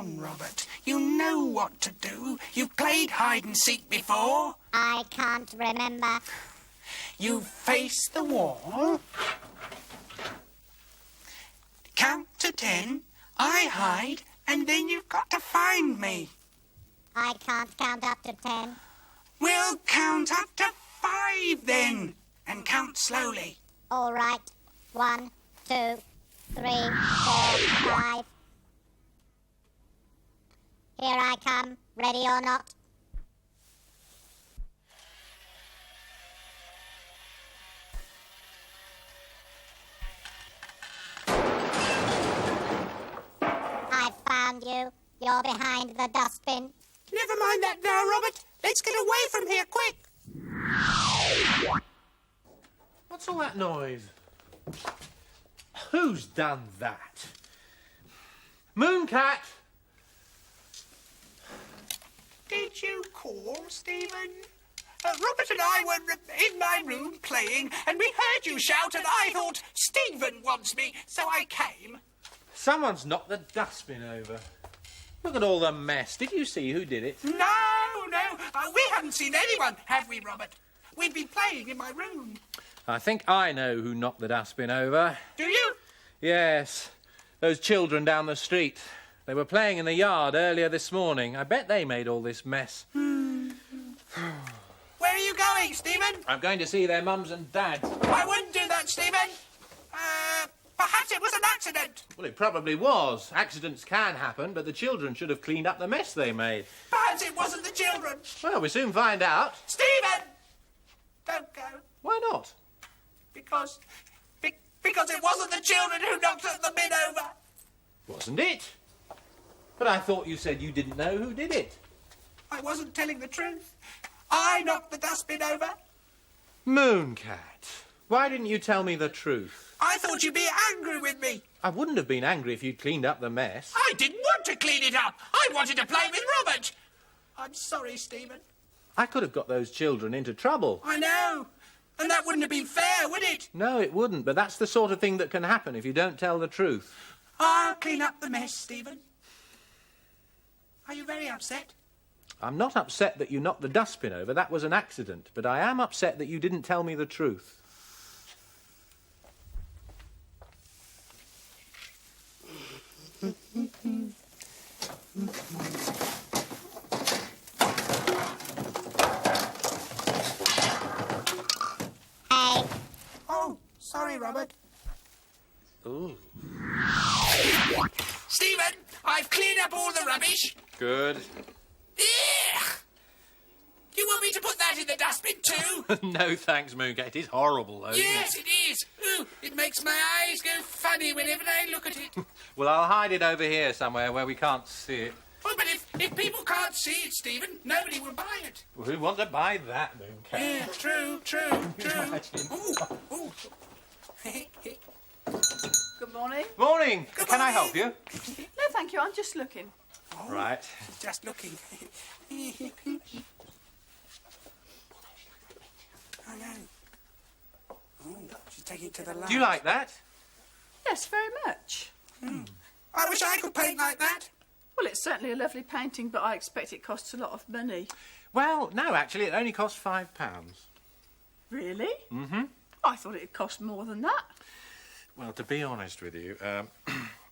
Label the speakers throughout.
Speaker 1: on, Robert. You know what to do. You've played hide-and-seek before.
Speaker 2: I can't remember.
Speaker 1: You face the wall. Count to 10. I hide, and then you've got to find me.
Speaker 2: I can't count up to 10.
Speaker 1: We'll count up to 5 then, and count slowly.
Speaker 2: All right. 1, 2, 3, 4, 5. Here I come, ready or not. I found you. You're behind the dustbin.
Speaker 1: Never mind that now, Robert. Let's get away from here, quick.
Speaker 3: What's all that noise? Who's done that? Mooncat!
Speaker 1: Did you call, Stephen? Robert and I were in my room playing, and we heard you shout, and I thought, Stephen wants me, so I came.
Speaker 3: Someone's knocked the dustbin over. Look at all the mess. Did you see who did it?
Speaker 1: No. We haven't seen anyone, have we, Robert? We've been playing in my room.
Speaker 3: I think I know who knocked the dustbin over.
Speaker 1: Do you?
Speaker 3: Yes. Those children down the street. They were playing in the yard earlier this morning. I bet they made all this mess.
Speaker 1: Where are you going, Stephen?
Speaker 3: I'm going to see their mums and dads.
Speaker 1: I wouldn't do that, Stephen. Perhaps it was an accident.
Speaker 3: Well, it probably was. Accidents can happen, but the children should have cleaned up the mess they made.
Speaker 1: Perhaps it wasn't the children.
Speaker 3: Well, we soon find out.
Speaker 1: Stephen! Don't go.
Speaker 3: Why not?
Speaker 1: Because it wasn't the children who knocked the bin over.
Speaker 3: Wasn't it? But I thought you said you didn't know who did it.
Speaker 1: I wasn't telling the truth. I knocked the dustbin over.
Speaker 3: Mooncat, why didn't you tell me the truth?
Speaker 1: I thought you'd be angry with me.
Speaker 3: I wouldn't have been angry if you'd cleaned up the mess.
Speaker 1: I didn't want to clean it up. I wanted to play with Robert. I'm sorry, Stephen.
Speaker 3: I could have got those children into trouble.
Speaker 1: I know. And that wouldn't have been fair, would it?
Speaker 3: No, it wouldn't, but that's the sort of thing that can happen if you don't tell the truth.
Speaker 1: I'll clean up the mess, Stephen. Are you very upset?
Speaker 3: I'm not upset that you knocked the dustbin over. That was an accident. But I am upset that you didn't tell me the truth.
Speaker 2: Hey.
Speaker 1: Oh, sorry, Robert.
Speaker 3: Ooh.
Speaker 1: Stephen, I've cleaned up all the rubbish.
Speaker 3: Good.
Speaker 1: Ugh! You want me to put that in the dustbin too?
Speaker 3: No thanks, Mooncat. It is horrible, though.
Speaker 1: Yes, it is. Ooh, it makes my eyes go funny whenever I look at it.
Speaker 3: Well, I'll hide it over here somewhere where we can't see it.
Speaker 1: Oh, but if people can't see it, Stephen, nobody will buy it.
Speaker 3: Well, who wants to buy that, Mooncat?
Speaker 1: Yeah, true.
Speaker 3: Imagine.
Speaker 1: Ooh.
Speaker 4: Good morning.
Speaker 3: Morning.
Speaker 1: Good
Speaker 3: Can I
Speaker 1: morning.
Speaker 3: help you?
Speaker 4: No, thank you. I'm just looking.
Speaker 3: Right.
Speaker 1: Just looking. I know. Oh, she's taking it to the light.
Speaker 3: Do you like that?
Speaker 4: Yes, very much.
Speaker 1: I wish I could paint like that.
Speaker 4: Well, it's certainly a lovely painting, but I expect it costs a lot of money.
Speaker 3: Well, no, actually, it only costs £5.
Speaker 4: Really?
Speaker 3: Mm-hmm.
Speaker 4: I thought it'd cost more than that.
Speaker 3: Well, to be honest with you,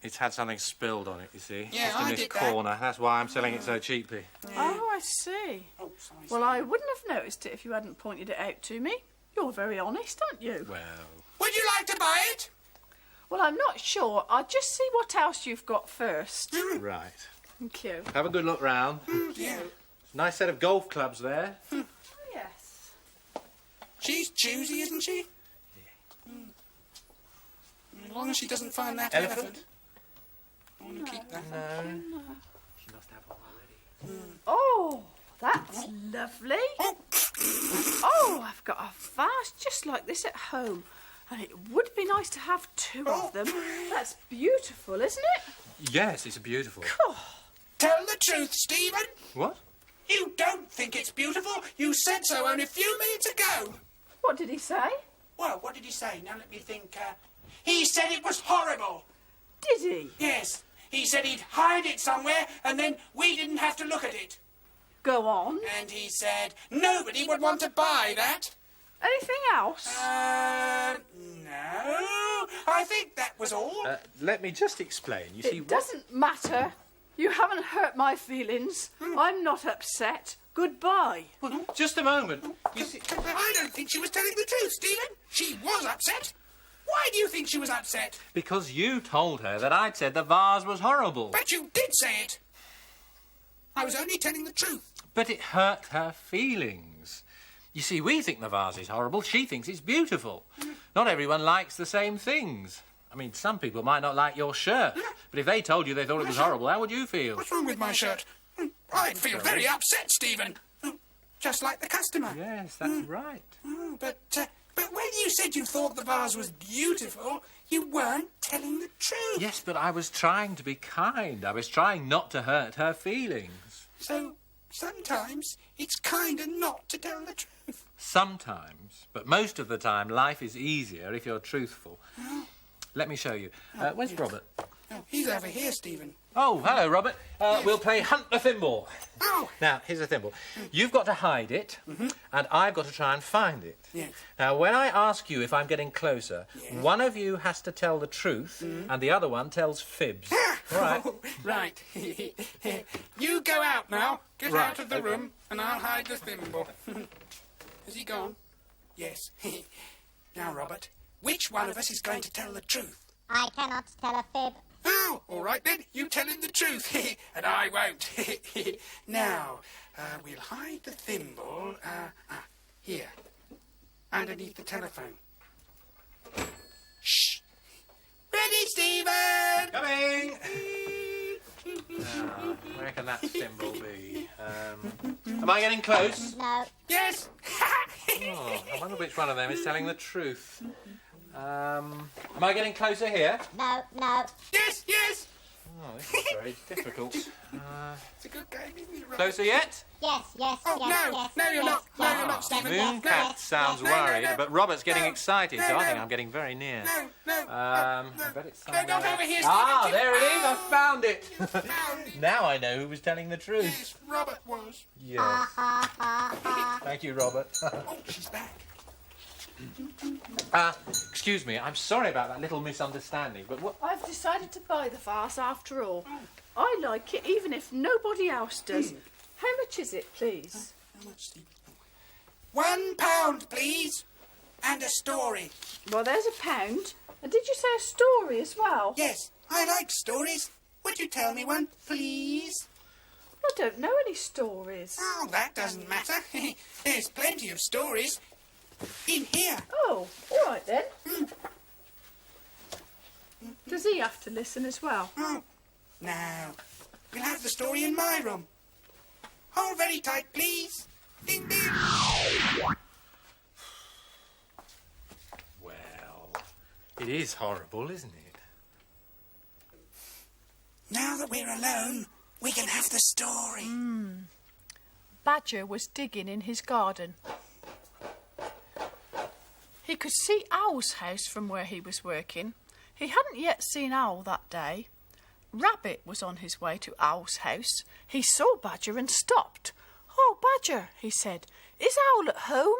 Speaker 3: it's had something spilled on it, you see.
Speaker 1: Yeah,
Speaker 3: Just in
Speaker 1: I
Speaker 3: this
Speaker 1: did that.
Speaker 3: corner. That's why I'm selling it so cheaply.
Speaker 4: Oh, I see.
Speaker 1: Oh, sorry.
Speaker 4: Well, I wouldn't have noticed it if you hadn't pointed it out to me. You're very honest, aren't you?
Speaker 3: Well,
Speaker 1: Would you like to buy it?
Speaker 4: Well, I'm not sure. I'll just see what else you've got first.
Speaker 3: right.
Speaker 4: Thank you.
Speaker 3: Have a good look round.
Speaker 1: Yeah.
Speaker 3: Nice set of golf clubs there.
Speaker 4: Oh, yes.
Speaker 1: She's choosy, isn't she? As long as she doesn't find that
Speaker 3: Elephant?
Speaker 1: elephant. I want to keep that.
Speaker 3: No. She must have one already.
Speaker 4: Oh, that's lovely. Oh, I've got a vase just like this at home. And it would be nice to have two of them. That's beautiful, isn't it?
Speaker 3: Yes, it's beautiful.
Speaker 1: Tell the truth, Stephen.
Speaker 3: What?
Speaker 1: You don't think it's beautiful. You said so only a few minutes ago.
Speaker 4: What did he say?
Speaker 1: Well, what did he say? Now let me think. He said it was horrible.
Speaker 4: Did he?
Speaker 1: Yes. He said he'd hide it somewhere and then we didn't have to look at it.
Speaker 4: Go on.
Speaker 1: And he said nobody would want to buy that.
Speaker 4: Anything else?
Speaker 1: No. I think that was all.
Speaker 3: Let me just explain. You see,
Speaker 4: It doesn't matter. You haven't hurt my feelings. I'm not upset. Goodbye.
Speaker 3: just a moment. You see,
Speaker 1: I don't think she was telling the truth, Stephen. She was upset. Why do you think she was upset?
Speaker 3: because you told her that I'd said the vase was horrible.
Speaker 1: But you did say it. I was only telling the truth.
Speaker 3: But it hurt her feelings. You see, we think the vase is horrible. She thinks it's beautiful. Not everyone likes the same things. I mean, some people might not like your shirt. But if they told you they thought it was horrible, how would you feel?
Speaker 1: What's wrong with my shirt? I'd feel very upset, Stephen. Just like the customer.
Speaker 3: Yes, that's right.
Speaker 1: But when you said you thought the vase was beautiful, you weren't telling the truth.
Speaker 3: Yes, but I was trying to be kind. I was trying not to hurt her feelings.
Speaker 1: So sometimes it's kinder not to tell the truth.
Speaker 3: Sometimes, but most of the time, life is easier if you're truthful. Let me show you. Where's Robert?
Speaker 1: Oh, he's over here, Stephen.
Speaker 3: Oh, hello, Robert. We'll play Hunt the Thimble.
Speaker 1: Oh.
Speaker 3: Now, here's a thimble. You've got to hide it, and I've got to try and find it.
Speaker 1: Yes.
Speaker 3: Now, when I ask you if I'm getting closer, one of you has to tell the truth, and the other one tells fibs. All right.
Speaker 1: Oh, right. You go out now. Get
Speaker 3: Right,
Speaker 1: out of the
Speaker 3: okay.
Speaker 1: room, and I'll hide the thimble. Has he gone? Yes. Now, Robert, which one of us is going to tell the truth?
Speaker 2: I cannot tell a fib.
Speaker 1: Oh, all right then. You tell him the truth, and I won't. Now, we'll hide the thimble. Here, underneath the telephone. Shh. Ready, Stephen?
Speaker 3: Coming! Where can that thimble be? Am I getting close?
Speaker 2: No.
Speaker 1: Yes.
Speaker 3: Oh, I wonder which one of them is telling the truth. Am I getting closer here?
Speaker 2: No, no.
Speaker 1: Yes, yes.
Speaker 3: Oh, this is very difficult.
Speaker 1: It's a good game, isn't it, Robert?
Speaker 3: Closer yet?
Speaker 2: Yes, yes,
Speaker 1: Oh,
Speaker 2: yes,
Speaker 1: no.
Speaker 2: yes.
Speaker 1: No, you're
Speaker 2: yes,
Speaker 1: not. No,
Speaker 2: yes,
Speaker 1: you're not,
Speaker 2: yes,
Speaker 1: Stephen.
Speaker 2: yes,
Speaker 3: Mooncat
Speaker 2: yes,
Speaker 3: sounds
Speaker 1: No, no,
Speaker 3: worried,
Speaker 1: no.
Speaker 3: but Robert's getting
Speaker 1: No,
Speaker 3: excited,
Speaker 1: no,
Speaker 3: so I
Speaker 1: no.
Speaker 3: think I'm getting very near.
Speaker 1: No.
Speaker 3: I bet it's
Speaker 1: No,
Speaker 3: somewhere.
Speaker 1: not over here, Stephen.
Speaker 3: Ah, there it is. I found it.
Speaker 1: Found it.
Speaker 3: Now I know who was telling the truth.
Speaker 1: Yes, Robert was.
Speaker 3: Yes. Thank you, Robert.
Speaker 1: Oh, she's back.
Speaker 3: Excuse me. I'm sorry about that little misunderstanding, but what?
Speaker 4: I've decided to buy the vase after all. I like it, even if nobody else does. How much is it, please?
Speaker 1: How much, Stephen? £1, please. And a story.
Speaker 4: Well, there's £1. And did you say a story as well?
Speaker 1: Yes, I like stories. Would you tell me one, please?
Speaker 4: I don't know any stories.
Speaker 1: Oh, that doesn't matter. There's plenty of stories. In here.
Speaker 4: Oh, all right then. Does he have to listen as well?
Speaker 1: Oh, now, we'll have the story in my room. Hold very tight, please. Ding, ding.
Speaker 3: Well, it is horrible, isn't it?
Speaker 1: Now that we're alone, we can have the story.
Speaker 4: Badger was digging in his garden. He could see Owl's house from where he was working. He hadn't yet seen Owl that day. Rabbit was on his way to Owl's house. He saw Badger and stopped. "Oh, Badger," he said, "is Owl at home?"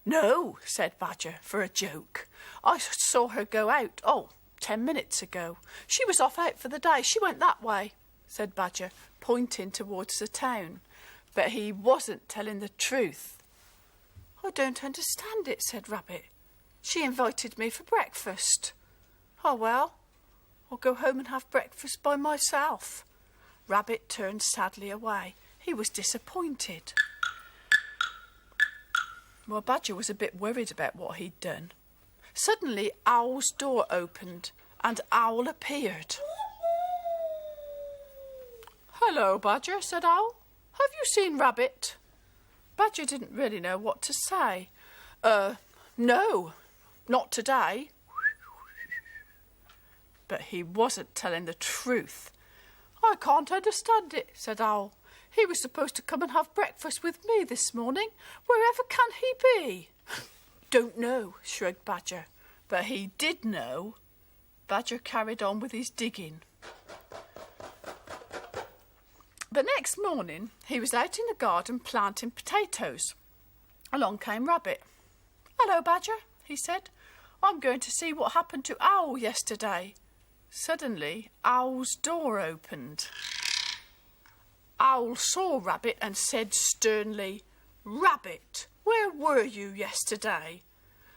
Speaker 4: "No," said Badger, for a joke. "I saw her go out, 10 minutes ago. She was off out for the day. She went that way," said Badger, pointing towards the town. But he wasn't telling the truth. "I don't understand it," said Rabbit. "She invited me for breakfast." "Oh, well, I'll go home and have breakfast by myself." Rabbit turned sadly away. He was disappointed. Well, Badger was a bit worried about what he'd done. Suddenly, Owl's door opened and Owl appeared. "Hello, Badger," said Owl. "Have you seen Rabbit?" Badger didn't really know what to say. No, not today." But he wasn't telling the truth. "I can't understand it," said Owl. "He was supposed to come and have breakfast with me this morning. Wherever can he be?" "Don't know," shrugged Badger. But he did know. Badger carried on with his digging. The next morning, he was out in the garden planting potatoes. Along came Rabbit. "Hello, Badger," he said. "I'm going to see what happened to Owl yesterday." Suddenly, Owl's door opened. Owl saw Rabbit and said sternly, "Rabbit, where were you yesterday?"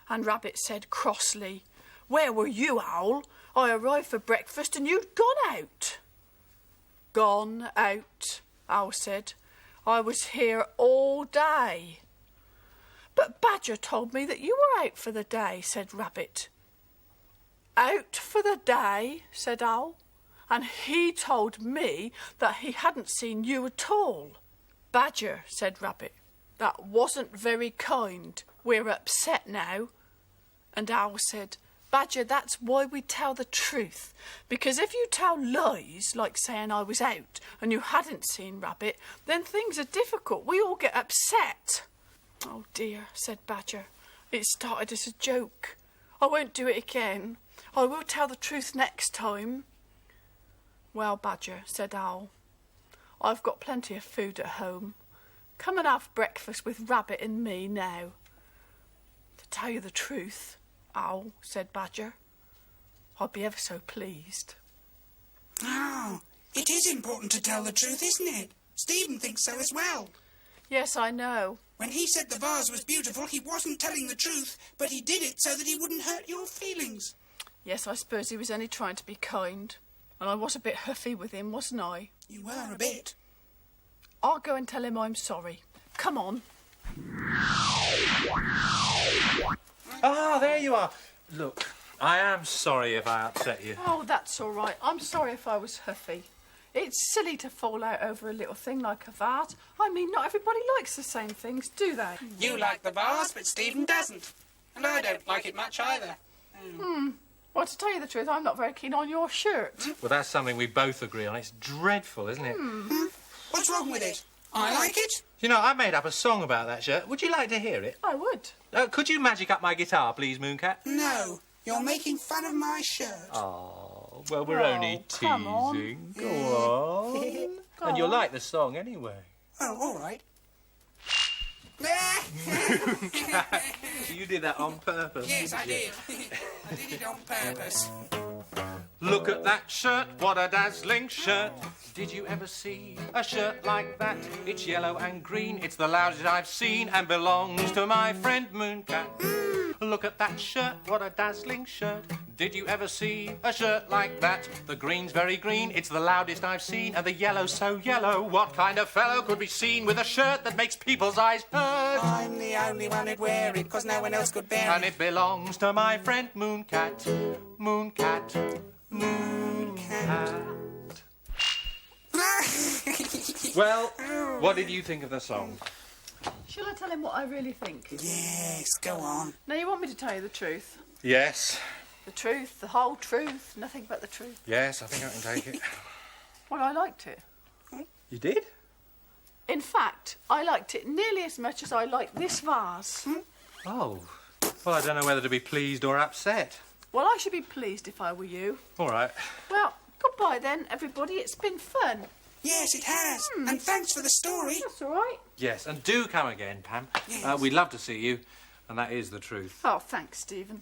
Speaker 4: And Rabbit said crossly, "Where were you, Owl? I arrived for breakfast and you'd gone out." "Gone out," Owl said. "I was here all day." "But Badger told me that you were out for the day," said Rabbit. "Out for the day," said Owl, "and he told me that he hadn't seen you at all." "Badger," said Rabbit, "that wasn't very kind. We're upset now." And Owl said, "Badger, that's why we tell the truth. Because if you tell lies, like saying I was out and you hadn't seen Rabbit, then things are difficult. We all get upset." "Oh dear," said Badger. "It started as a joke. I won't do it again. I will tell the truth next time." "Well, Badger," said Owl, "I've got plenty of food at home. Come and have breakfast with Rabbit and me now." "To tell you the truth, Owl," said Badger, "I'd be ever so pleased."
Speaker 1: Oh, it is important to tell the truth, isn't it? Stephen thinks so as well.
Speaker 4: "Yes, I know."
Speaker 1: When he said the vase was beautiful, he wasn't telling the truth, but he did it so that he wouldn't hurt your feelings.
Speaker 4: "Yes, I suppose he was only trying to be kind. And I was a bit huffy with him, wasn't I?"
Speaker 1: You were a bit.
Speaker 4: "I'll go and tell him I'm sorry. Come on."
Speaker 3: Ah, there you are. Look, I am sorry if I upset you.
Speaker 4: "Oh, that's all right. I'm sorry if I was huffy. It's silly to fall out over a little thing like a vase. I mean, not everybody likes the same things, do they?"
Speaker 1: You like the vase, but Stephen doesn't. And I don't like it much either.
Speaker 4: Well, to tell you the truth, I'm not very keen on your shirt.
Speaker 3: Well, that's something we both agree on. It's dreadful, isn't it?
Speaker 1: What's wrong with it? I like it.
Speaker 3: You know, I made up a song about that shirt. Would you like to hear it?
Speaker 4: I would.
Speaker 3: Could you magic up my guitar, please, Mooncat?
Speaker 1: No, you're making fun of my shirt.
Speaker 3: Oh, well, we're
Speaker 4: Oh,
Speaker 3: only
Speaker 4: come on.
Speaker 3: teasing. Go on. And you'll like the song anyway.
Speaker 1: Oh, all right.
Speaker 3: You did that on purpose.
Speaker 1: Yes, I
Speaker 3: didn't you?
Speaker 1: did. I did it on purpose.
Speaker 3: Look at that shirt, what a dazzling shirt. Did you ever see a shirt like that? It's yellow and green, it's the loudest I've seen and belongs to my friend Mooncat. Look at that shirt, what a dazzling shirt. Did you ever see a shirt like that? The green's very green, it's the loudest I've seen, and the yellow's so yellow. What kind of fellow could be seen with a shirt that makes people's eyes hurt?
Speaker 1: I'm the only one who'd wear it, 'cause no one else could bear
Speaker 3: And
Speaker 1: it.
Speaker 3: it belongs to my friend Mooncat. Mooncat. Well, what did you think of the song?
Speaker 4: Shall I tell him what I really think?
Speaker 1: Yes, go on.
Speaker 4: Now, you want me to tell you the truth?
Speaker 3: Yes.
Speaker 4: The truth, the whole truth, nothing but the truth.
Speaker 3: Yes, I think I can take it.
Speaker 4: Well, I liked it.
Speaker 3: You did?
Speaker 4: In fact, I liked it nearly as much as I liked this vase.
Speaker 3: Oh. Well, I don't know whether to be pleased or upset.
Speaker 4: Well, I should be pleased if I were you.
Speaker 3: All right.
Speaker 4: Well, goodbye then, everybody. It's been fun.
Speaker 1: Yes, it has. And thanks for the story.
Speaker 4: That's all right.
Speaker 3: Yes, and do come again, Pam.
Speaker 1: Yes.
Speaker 3: We'd love to see you, and that is the truth.
Speaker 4: Oh, thanks, Stephen.